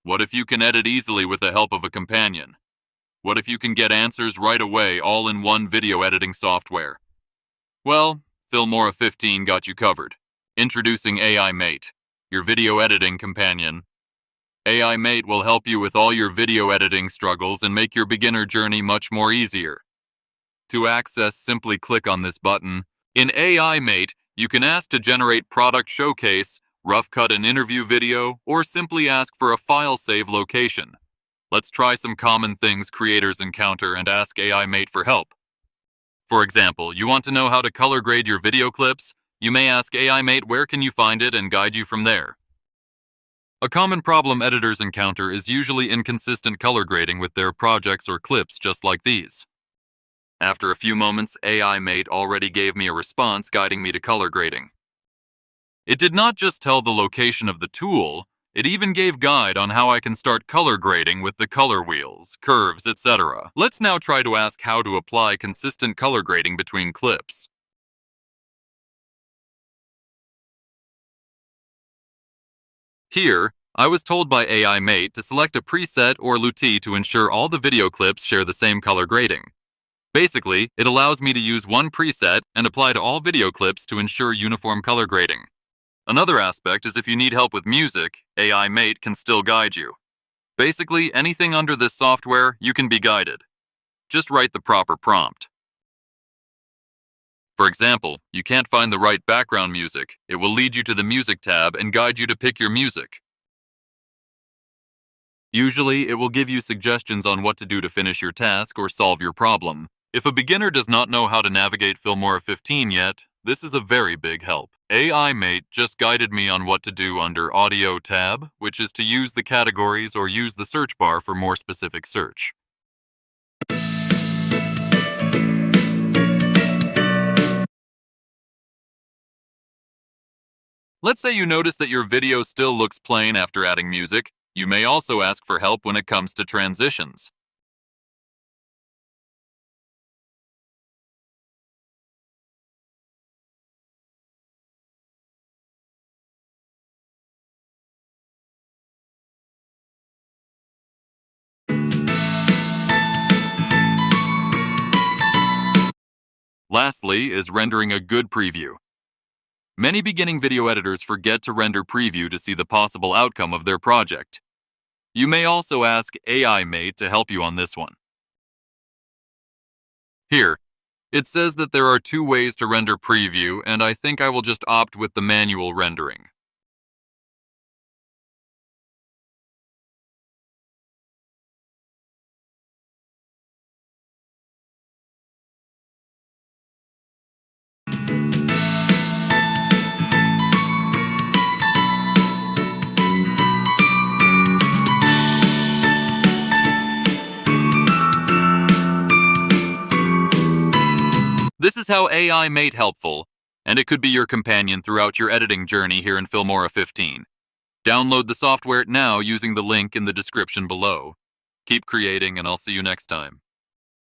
What if you can edit easily with the help of a companion? What if you can get answers right away all in one video editing software? Well, Filmora 15 got you covered. Introducing AI Mate, your video editing companion. AI Mate will help you with all your video editing struggles and make your beginner journey much more easier. To access, simply click on this button. In AI Mate, you can ask to generate product showcase, rough cut an interview video, or simply ask for a file save location. Let's try some common things creators encounter and ask AI Mate for help. For example, you want to know how to color grade your video clips? You may ask AI Mate where can you find it and guide you from there. A common problem editors encounter is usually inconsistent color grading with their projects or clips just like these. After a few moments, AI Mate already gave me a response guiding me to color grading. It did not just tell the location of the tool, it even gave guide on how I can start color grading with the color wheels, curves, etc. Let's now try to ask how to apply consistent color grading between clips. Here, I was told by AI Mate to select a preset or lutee to ensure all the video clips share the same color grading. Basically, it allows me to use one preset and apply to all video clips to ensure uniform color grading. Another aspect is if you need help with music, AI Mate can still guide you. Basically, anything under this software, you can be guided. Just write the proper prompt. For example, you can't find the right background music. It will lead you to the Music tab and guide you to pick your music. Usually, it will give you suggestions on what to do to finish your task or solve your problem. If a beginner does not know how to navigate Filmora 15 yet, this is a very big help. AI Mate just guided me on what to do under Audio tab, which is to use the categories or use the search bar for more specific search. Let's say you notice that your video still looks plain after adding music. You may also ask for help when it comes to transitions. Lastly is rendering a good preview. Many beginning video editors forget to render preview to see the possible outcome of their project. You may also ask AI Mate to help you on this one. Here, it says that there are 2 ways to render preview, and I think I will just opt with the manual rendering. This is how AI Mate helpful, and it could be your companion throughout your editing journey here in Filmora 15. Download the software now using the link in the description below. Keep creating, and I'll see you next time.